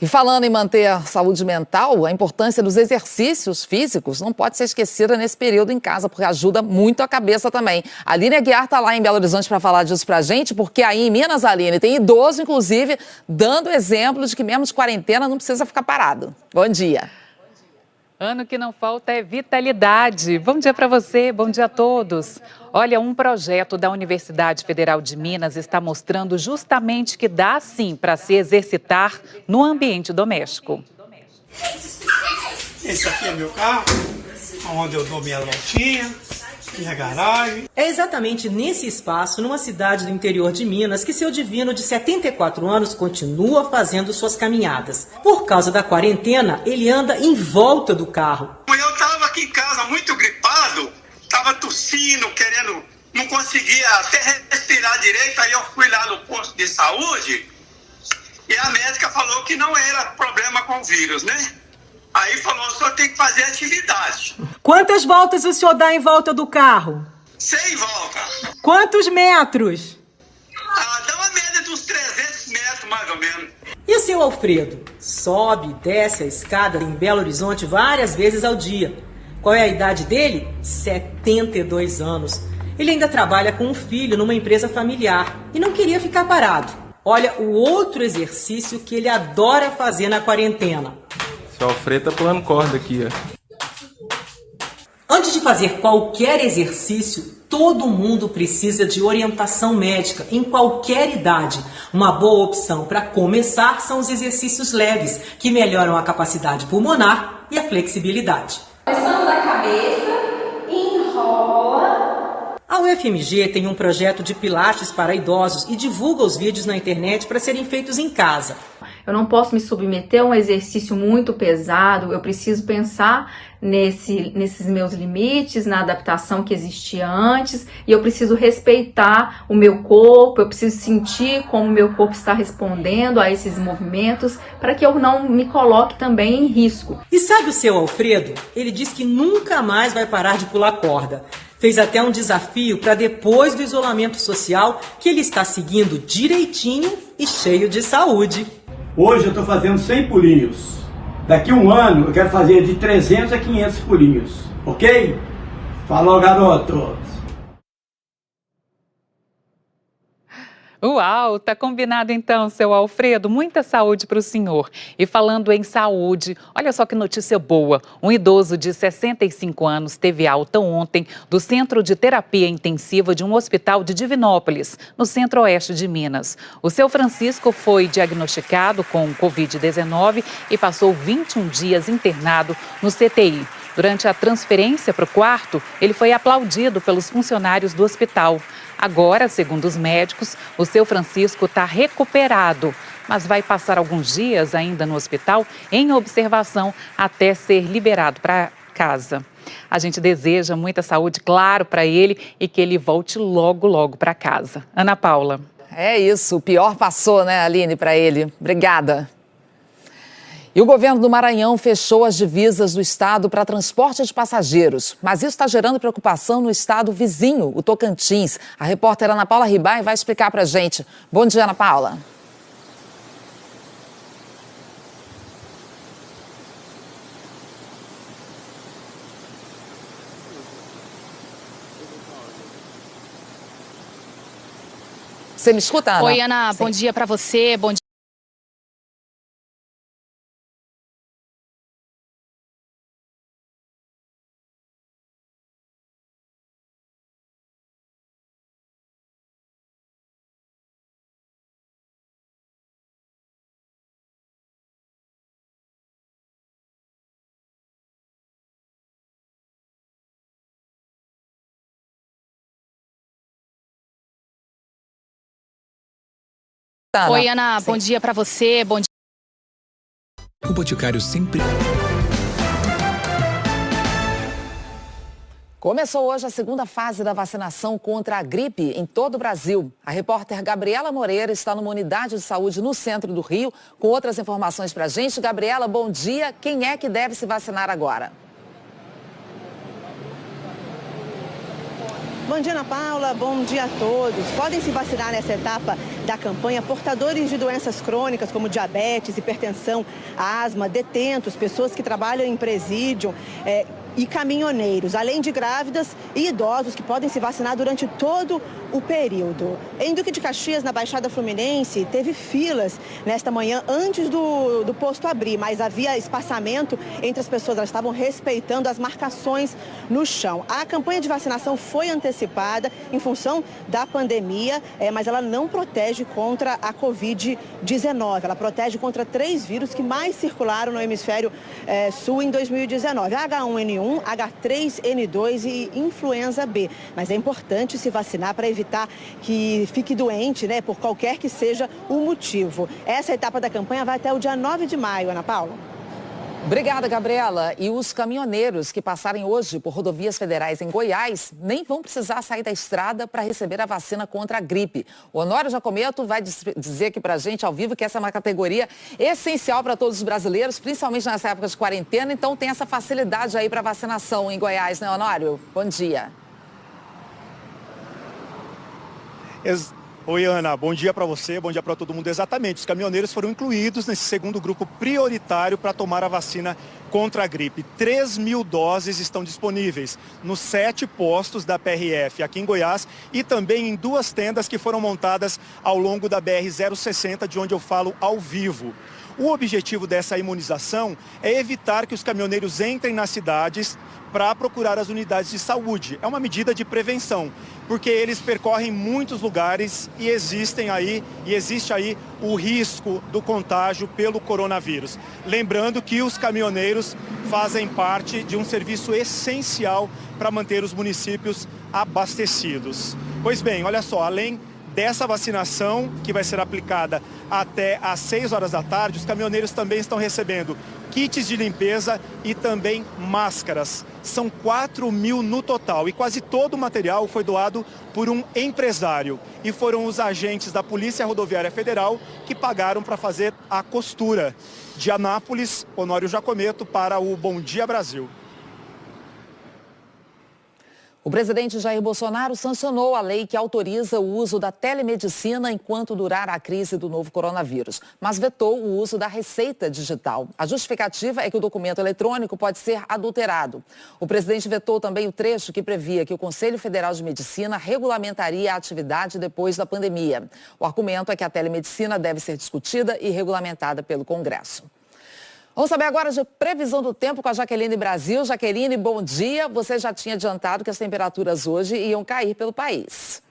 E falando em manter a saúde mental, a importância dos exercícios físicos não pode ser esquecida nesse período em casa, porque ajuda muito a cabeça também. A Aline Aguiar está lá em Belo Horizonte para falar disso pra gente, porque aí em Minas, Aline, tem idoso, inclusive, dando exemplo de que mesmo de quarentena não precisa ficar parado. Bom dia. Ano que não falta é vitalidade. Bom dia para você, bom dia a todos. Olha, um projeto da Universidade Federal de Minas está mostrando justamente que dá sim para se exercitar no ambiente doméstico. Esse aqui é meu carro, onde eu dou minha voltinha, minha garagem. É exatamente nesse espaço, numa cidade do interior de Minas, que seu divino de 74 anos continua fazendo suas caminhadas. Por causa da quarentena, ele anda em volta do carro. Eu estava aqui em casa muito gripado, estava tossindo, não conseguia até respirar direito, aí eu fui lá no posto de saúde e a médica falou que não era problema com o vírus, né? Aí falou, o senhor tem que fazer atividade. Quantas voltas o senhor dá em volta do carro? 100 voltas. Quantos metros? Dá uma média de uns 300 metros, mais ou menos. E o seu Alfredo? Sobe e desce a escada em Belo Horizonte várias vezes ao dia. Qual é a idade dele? 72 anos. Ele ainda trabalha com um filho numa empresa familiar e não queria ficar parado. Olha o outro exercício que ele adora fazer na quarentena. Seu Alfredo tá pulando corda aqui, ó. Antes de fazer qualquer exercício, todo mundo precisa de orientação médica em qualquer idade. Uma boa opção para começar são os exercícios leves, que melhoram a capacidade pulmonar e a flexibilidade. Começando da cabeça, enrola. A UFMG tem um projeto de pilates para idosos e divulga os vídeos na internet para serem feitos em casa. Eu não posso me submeter a um exercício muito pesado, eu preciso pensar nesses meus limites, na adaptação que existia antes, e eu preciso respeitar o meu corpo, eu preciso sentir como o meu corpo está respondendo a esses movimentos, para que eu não me coloque também em risco. E sabe o seu Alfredo? Ele diz que nunca mais vai parar de pular corda. Fez até um desafio para depois do isolamento social, que ele está seguindo direitinho e cheio de saúde. Hoje eu estou fazendo 100 pulinhos. Daqui a um ano eu quero fazer de 300 a 500 pulinhos. Ok? Falou, garoto! Uau, tá combinado então, seu Alfredo. Muita saúde para o senhor. E falando em saúde, olha só que notícia boa. Um idoso de 65 anos teve alta ontem do Centro de Terapia Intensiva de um hospital de Divinópolis, no centro-oeste de Minas. O seu Francisco foi diagnosticado com Covid-19 e passou 21 dias internado no CTI. Durante a transferência para o quarto, ele foi aplaudido pelos funcionários do hospital. Agora, segundo os médicos, o seu Francisco está recuperado, mas vai passar alguns dias ainda no hospital em observação até ser liberado para casa. A gente deseja muita saúde, claro, para ele e que ele volte logo, logo para casa. Ana Paula. É isso, o pior passou, né, Aline, para ele. Obrigada. E o governo do Maranhão fechou as divisas do estado para transporte de passageiros. Mas isso está gerando preocupação no estado vizinho, o Tocantins. A repórter Ana Paula Ribai vai explicar para a gente. Bom dia, Ana Paula. Você me escuta, Ana? Oi, Ana. Sim. Bom dia para você. Bom dia. Oi, Ana. Bom dia para você. Bom dia. O Boticário sempre... Começou hoje a segunda fase da vacinação contra a gripe em todo o Brasil. A repórter Gabriela Moreira está numa unidade de saúde no centro do Rio com outras informações para a gente. Gabriela, bom dia. Quem é que deve se vacinar agora? Bom dia, Ana Paula. Bom dia a todos. Podem se vacinar nessa etapa da campanha portadores de doenças crônicas como diabetes, hipertensão, asma, detentos, pessoas que trabalham em presídio e caminhoneiros, além de grávidas e idosos que podem se vacinar durante todo o período. Em Duque de Caxias, na Baixada Fluminense, teve filas nesta manhã antes do posto abrir, mas havia espaçamento entre as pessoas, elas estavam respeitando as marcações no chão. A campanha de vacinação foi antecipada em função da pandemia, mas ela não protege contra a Covid-19. Ela protege contra 3 vírus que mais circularam no hemisfério sul em 2019. H1N1, H3N2 e influenza B. Mas é importante se vacinar para evitar que fique doente, né, por qualquer que seja o motivo. Essa etapa da campanha vai até o dia 9 de maio, Ana Paula. Obrigada, Gabriela. E os caminhoneiros que passarem hoje por rodovias federais em Goiás nem vão precisar sair da estrada para receber a vacina contra a gripe. O Honório Jacometo vai dizer aqui para a gente ao vivo que essa é uma categoria essencial para todos os brasileiros, principalmente nessa época de quarentena. Então tem essa facilidade aí para vacinação em Goiás, né, Honório? Bom dia. Oi, Ana, bom dia para você, bom dia para todo mundo. Exatamente, os caminhoneiros foram incluídos nesse segundo grupo prioritário para tomar a vacina contra a gripe. 3.000 doses estão disponíveis nos 7 postos da PRF aqui em Goiás e também em 2 tendas que foram montadas ao longo da BR-060, de onde eu falo ao vivo. O objetivo dessa imunização é evitar que os caminhoneiros entrem nas cidades para procurar as unidades de saúde. É uma medida de prevenção, porque eles percorrem muitos lugares e existe aí o risco do contágio pelo coronavírus. Lembrando que os caminhoneiros fazem parte de um serviço essencial para manter os municípios abastecidos. Pois bem, olha só, além dessa vacinação que vai ser aplicada até às 6 horas da tarde, os caminhoneiros também estão recebendo kits de limpeza e também máscaras. São 4.000 no total e quase todo o material foi doado por um empresário. E foram os agentes da Polícia Rodoviária Federal que pagaram para fazer a costura. De Anápolis, Honório Jacometo para o Bom Dia Brasil. O presidente Jair Bolsonaro sancionou a lei que autoriza o uso da telemedicina enquanto durar a crise do novo coronavírus, mas vetou o uso da receita digital. A justificativa é que o documento eletrônico pode ser adulterado. O presidente vetou também o trecho que previa que o Conselho Federal de Medicina regulamentaria a atividade depois da pandemia. O argumento é que a telemedicina deve ser discutida e regulamentada pelo Congresso. Vamos saber agora de previsão do tempo com a Jaqueline Brasil. Jaqueline, bom dia. Você já tinha adiantado que as temperaturas hoje iam cair pelo país.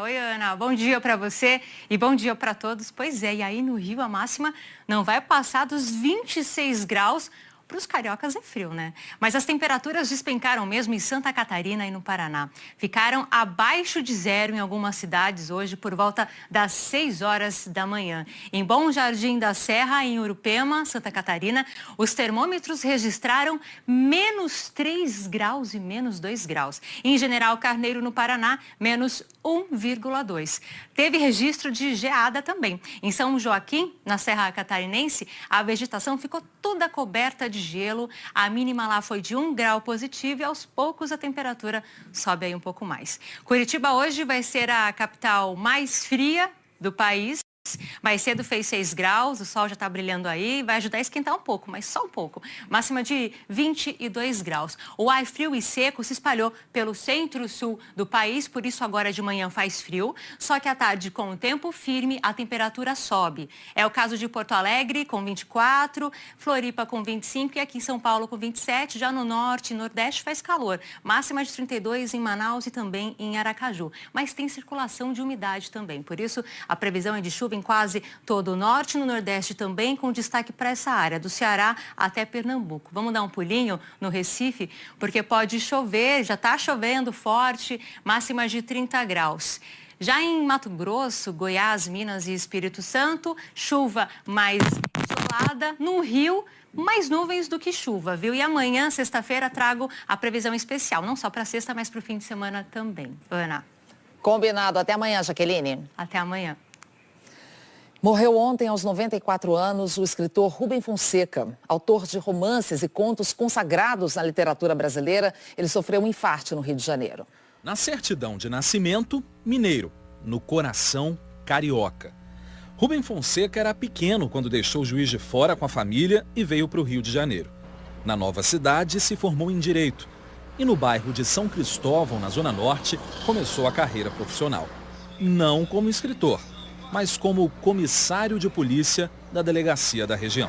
Oi, Ana. Bom dia para você e bom dia para todos. Pois é, e aí no Rio a máxima não vai passar dos 26 graus. Para os cariocas é frio, né? Mas as temperaturas despencaram mesmo em Santa Catarina e no Paraná. Ficaram abaixo de zero em algumas cidades hoje por volta das 6 horas da manhã. Em Bom Jardim da Serra, em Urupema, Santa Catarina, os termômetros registraram menos 3 graus e menos 2 graus. Em General Carneiro, no Paraná, menos 1,2. Teve registro de geada também. Em São Joaquim, na Serra Catarinense, a vegetação ficou toda coberta de gelo. A mínima lá foi de 1 grau positivo e aos poucos a temperatura sobe aí um pouco mais. Curitiba hoje vai ser a capital mais fria do país. Mais cedo fez 6 graus, o sol já está brilhando aí, vai ajudar a esquentar um pouco, mas só um pouco. Máxima de 22 graus. O ar frio e seco se espalhou pelo centro-sul do país, por isso agora de manhã faz frio, só que à tarde, com o tempo firme, a temperatura sobe. É o caso de Porto Alegre, com 24, Floripa com 25 e aqui em São Paulo com 27. Já no norte e nordeste faz calor. Máxima de 32 em Manaus e também em Aracaju. Mas tem circulação de umidade também, por isso a previsão é de chuva em quase todo o norte, no nordeste também, com destaque para essa área, do Ceará até Pernambuco. Vamos dar um pulinho no Recife, porque pode chover, já está chovendo forte, máxima de 30 graus. Já em Mato Grosso, Goiás, Minas e Espírito Santo, chuva mais isolada. No Rio, mais nuvens do que chuva, viu? E amanhã, sexta-feira, trago a previsão especial, não só para sexta, mas para o fim de semana também. Ana. Combinado. Até amanhã, Jaqueline. Até amanhã. Morreu ontem, aos 94 anos, o escritor Rubem Fonseca. Autor de romances e contos consagrados na literatura brasileira, ele sofreu um infarto no Rio de Janeiro. Na certidão de nascimento, mineiro. No coração, carioca. Rubem Fonseca era pequeno quando deixou Juiz de Fora com a família e veio para o Rio de Janeiro. Na nova cidade, se formou em Direito. E no bairro de São Cristóvão, na Zona Norte, começou a carreira profissional. Não como escritor, mas como comissário de polícia da delegacia da região.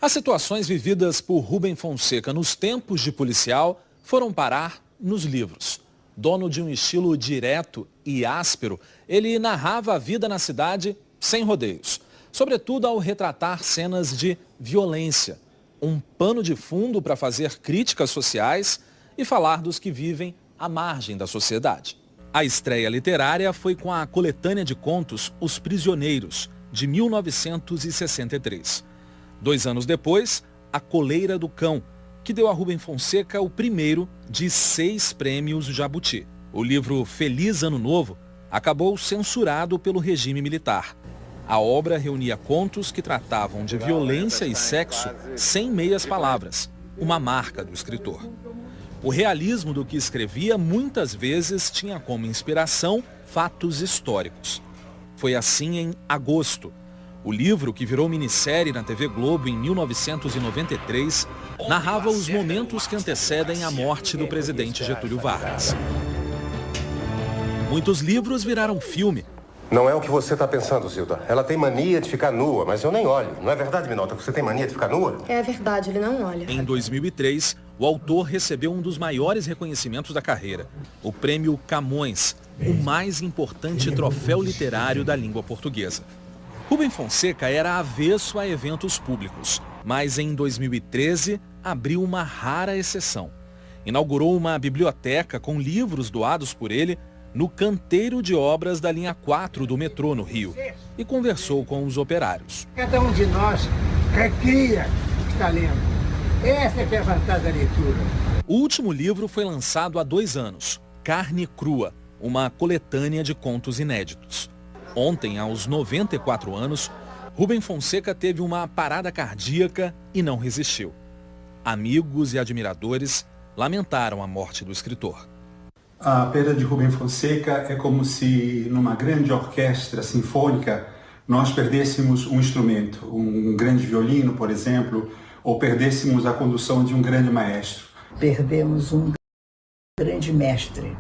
As situações vividas por Rubem Fonseca nos tempos de policial foram parar nos livros. Dono de um estilo direto e áspero, ele narrava a vida na cidade sem rodeios, sobretudo ao retratar cenas de violência, um pano de fundo para fazer críticas sociais e falar dos que vivem à margem da sociedade. A estreia literária foi com a coletânea de contos Os Prisioneiros, de 1963. 2 anos depois, A Coleira do Cão, que deu a Rubem Fonseca o primeiro de 6 prêmios Jabuti. O livro Feliz Ano Novo acabou censurado pelo regime militar. A obra reunia contos que tratavam de violência e sexo sem meias palavras, uma marca do escritor. O realismo do que escrevia muitas vezes tinha como inspiração fatos históricos. Foi assim em Agosto. O livro, que virou minissérie na TV Globo em 1993, narrava os momentos que antecedem a morte do presidente Getúlio Vargas. Muitos livros viraram filme. Não é o que você está pensando, Zilda. Ela tem mania de ficar nua, mas eu nem olho. Não é verdade, Minota? Você tem mania de ficar nua? É verdade, ele não olha. Em 2003, o autor recebeu um dos maiores reconhecimentos da carreira, o Prêmio Camões, o mais importante troféu literário da língua portuguesa. Rubem Fonseca era avesso a eventos públicos, mas em 2013 abriu uma rara exceção. Inaugurou uma biblioteca com livros doados por ele no canteiro de obras da linha 4 do metrô no Rio e conversou com os operários. Cada um de nós recria o que está lendo. Essa é que é a vantagem da leitura. O último livro foi lançado há 2 anos, Carne Crua, uma coletânea de contos inéditos. Ontem, aos 94 anos, Rubem Fonseca teve uma parada cardíaca e não resistiu. Amigos e admiradores lamentaram a morte do escritor. A perda de Rubem Fonseca é como se, numa grande orquestra sinfônica, nós perdêssemos um instrumento, um grande violino, por exemplo, ou perdêssemos a condução de um grande maestro. Perdemos um grande mestre,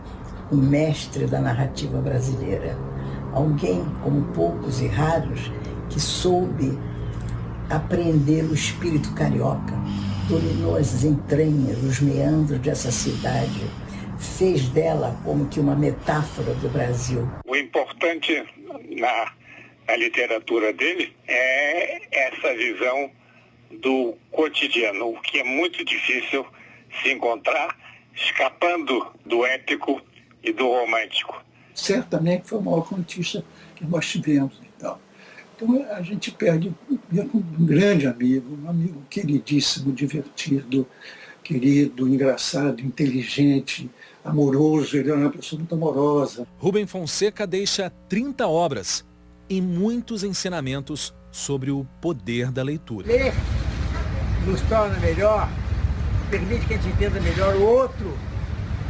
um mestre da narrativa brasileira. Alguém, como poucos e raros, que soube apreender o espírito carioca, dominou as entranhas, os meandros dessa cidade, fez dela como que uma metáfora do Brasil. O importante na literatura dele é essa visão do cotidiano, o que é muito difícil se encontrar, escapando do épico e do romântico. Certamente foi a maior conquista que nós tivemos e tal. Então a gente perde um grande amigo, um amigo queridíssimo, divertido, querido, engraçado, inteligente, amoroso. Ele era uma pessoa muito amorosa. Rubem Fonseca deixa 30 obras e muitos ensinamentos sobre o poder da leitura. Ler nos torna melhor, permite que a gente entenda melhor o outro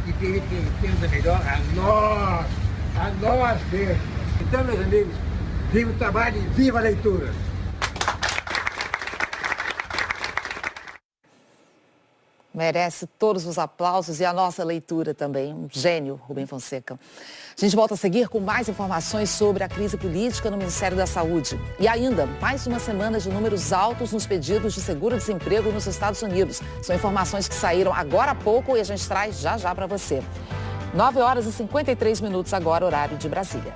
e permite que a gente entenda melhor a nós mesmos. Então, meus amigos, viva o trabalho e viva a leitura! Merece todos os aplausos e a nossa leitura também. Um gênio, Rubem Fonseca. A gente volta a seguir com mais informações sobre a crise política no Ministério da Saúde. E ainda, mais uma semana de números altos nos pedidos de seguro-desemprego nos Estados Unidos. São informações que saíram agora há pouco e a gente traz já já para você. 9h53 agora, horário de Brasília.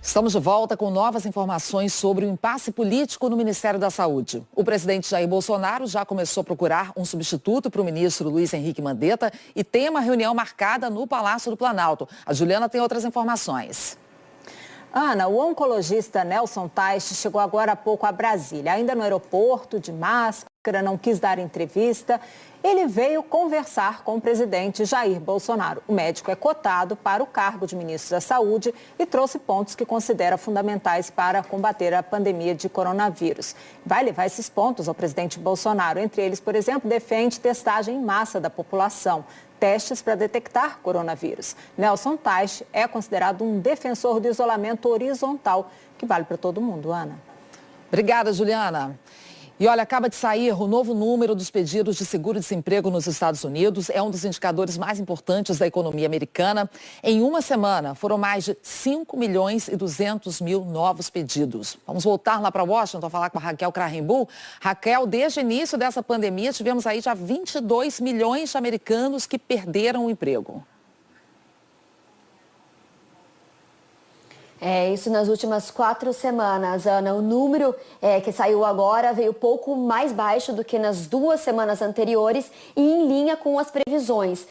Estamos de volta com novas informações sobre o impasse político no Ministério da Saúde. O presidente Jair Bolsonaro já começou a procurar um substituto para o ministro Luiz Henrique Mandetta e tem uma reunião marcada no Palácio do Planalto. A Juliana tem outras informações. Ana, o oncologista Nelson Teich chegou agora há pouco a Brasília, ainda no aeroporto, de máscara, não quis dar entrevista. Ele veio conversar com o presidente Jair Bolsonaro. O médico é cotado para o cargo de ministro da Saúde e trouxe pontos que considera fundamentais para combater a pandemia de coronavírus. Vai levar esses pontos ao presidente Bolsonaro. Entre eles, por exemplo, defende testagem em massa da população, testes para detectar coronavírus. Nelson Teich é considerado um defensor do isolamento horizontal, que vale para todo mundo, Ana. Obrigada, Juliana. E olha, acaba de sair o novo número dos pedidos de seguro-desemprego nos Estados Unidos. É um dos indicadores mais importantes da economia americana. Em uma semana, foram mais de 5.200.000 novos pedidos. Vamos voltar lá para Washington, falar com a Raquel Krahenbuhl. Raquel, desde o início dessa pandemia, tivemos aí já 22 milhões de americanos que perderam o emprego. Isso nas últimas 4 semanas, Ana. O número que saiu agora veio pouco mais baixo do que nas 2 semanas anteriores e em linha com as previsões.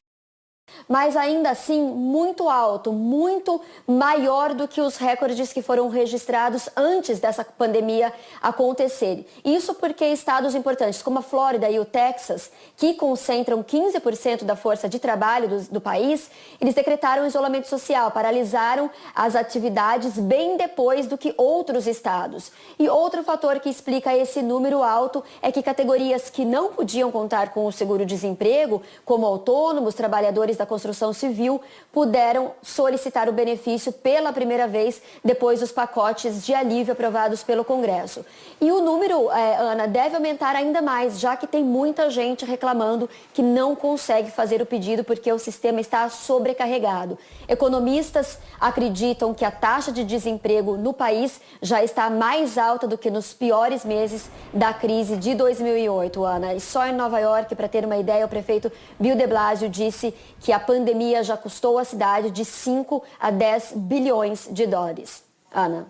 Mas ainda assim, muito alto, muito maior do que os recordes que foram registrados antes dessa pandemia acontecer. Isso porque estados importantes como a Flórida e o Texas, que concentram 15% da força de trabalho do país, eles decretaram isolamento social, paralisaram as atividades bem depois do que outros estados. E outro fator que explica esse número alto é que categorias que não podiam contar com o seguro-desemprego, como autônomos, trabalhadores da construção civil, puderam solicitar o benefício pela primeira vez depois dos pacotes de alívio aprovados pelo Congresso. E o número, Ana, deve aumentar ainda mais, já que tem muita gente reclamando que não consegue fazer o pedido porque o sistema está sobrecarregado. Economistas acreditam que a taxa de desemprego no país já está mais alta do que nos piores meses da crise de 2008, Ana. E só em Nova York, para ter uma ideia, o prefeito Bill de Blasio disse que a pandemia já custou à cidade de 5 a 10 bilhões de dólares. Ana.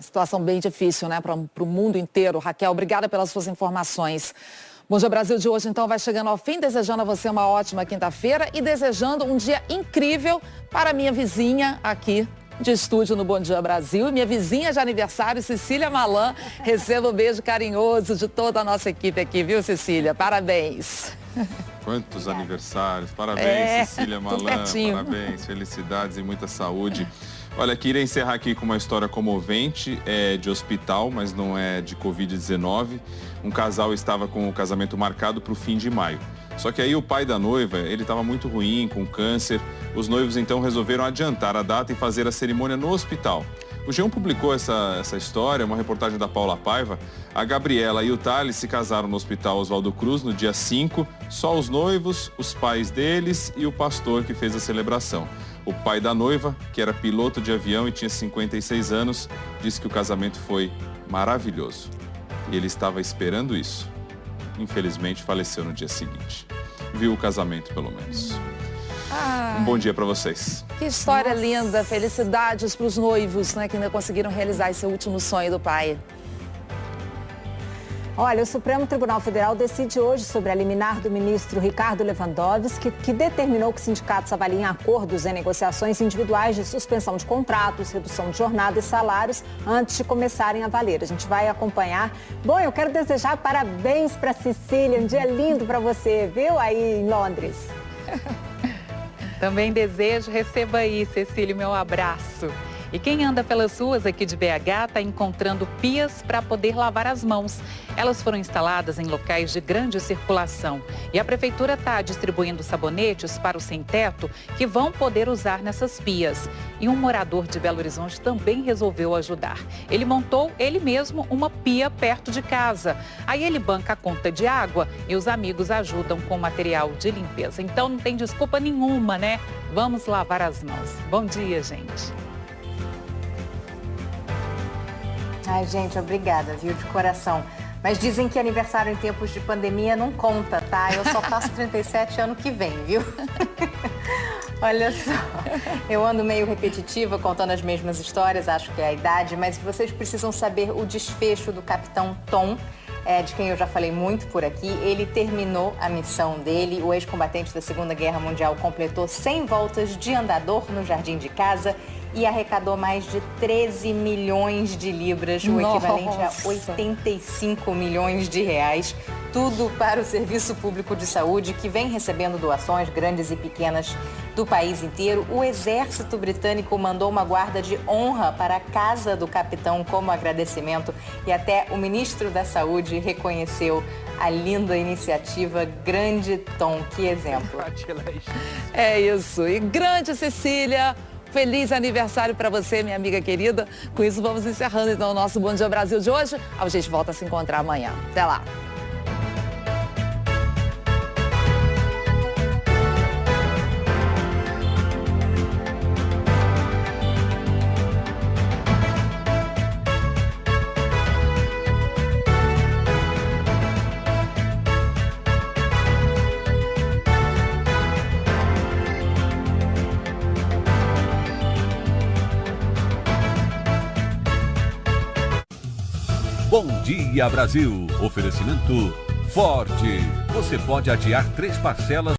Situação bem difícil, né, para o mundo inteiro. Raquel, obrigada pelas suas informações. Bom Dia Brasil de hoje, então, vai chegando ao fim, desejando a você uma ótima quinta-feira e desejando um dia incrível para minha vizinha aqui de estúdio no Bom Dia Brasil. Minha vizinha de aniversário, Cecília Malan. Receba um beijo carinhoso de toda a nossa equipe aqui, viu, Cecília? Parabéns. Quantos aniversários. Parabéns, Cecília Malan. Parabéns, felicidades e muita saúde. Olha, queria encerrar aqui com uma história comovente, de hospital, mas não é de Covid-19. Um casal estava com o casamento marcado para o fim de maio. Só que aí o pai da noiva, ele estava muito ruim, com câncer. Os noivos então resolveram adiantar a data e fazer a cerimônia no hospital. O G1 publicou essa história, uma reportagem da Paula Paiva. A Gabriela e o Thales se casaram no Hospital Oswaldo Cruz no dia 5. Só os noivos, os pais deles e o pastor que fez a celebração. O pai da noiva, que era piloto de avião e tinha 56 anos, disse que o casamento foi maravilhoso. E ele estava esperando isso. Infelizmente, faleceu no dia seguinte. Viu o casamento, pelo menos. Um bom dia para vocês. Que história linda. Felicidades para os noivos, né, que ainda conseguiram realizar esse último sonho do pai. Olha, o Supremo Tribunal Federal decide hoje sobre a liminar do ministro Ricardo Lewandowski, que determinou que sindicatos avaliem acordos em negociações individuais de suspensão de contratos, redução de jornada e salários antes de começarem a valer. A gente vai acompanhar. Bom, eu quero desejar parabéns para Cecília, um dia lindo para você, viu, aí em Londres. Também desejo, receba aí, Cecília, meu abraço. E quem anda pelas ruas aqui de BH está encontrando pias para poder lavar as mãos. Elas foram instaladas em locais de grande circulação. E a prefeitura está distribuindo sabonetes para os sem-teto que vão poder usar nessas pias. E um morador de Belo Horizonte também resolveu ajudar. Ele montou ele mesmo uma pia perto de casa. Aí ele banca a conta de água e os amigos ajudam com material de limpeza. Então não tem desculpa nenhuma, né? Vamos lavar as mãos. Bom dia, gente. Ai, gente, obrigada, viu, de coração. Mas dizem que aniversário em tempos de pandemia não conta, tá? Eu só faço 37 ano que vem, viu? Olha só, eu ando meio repetitiva contando as mesmas histórias, acho que é a idade, mas vocês precisam saber o desfecho do Capitão Tom, de quem eu já falei muito por aqui. Ele terminou a missão dele, o ex-combatente da Segunda Guerra Mundial completou 100 voltas de andador no jardim de casa e arrecadou mais de 13 milhões de libras, o equivalente a 85 milhões de reais. Tudo para o Serviço Público de Saúde, que vem recebendo doações grandes e pequenas do país inteiro. O Exército Britânico mandou uma guarda de honra para a casa do capitão como agradecimento. E até o ministro da Saúde reconheceu a linda iniciativa. Grande Tom, que exemplo. É isso. E grande Cecília. Feliz aniversário para você, minha amiga querida. Com isso, vamos encerrando então o nosso Bom Dia Brasil de hoje. A gente volta a se encontrar amanhã. Até lá. Bom Dia Brasil. Oferecimento Ford. Você pode adiar 3 parcelas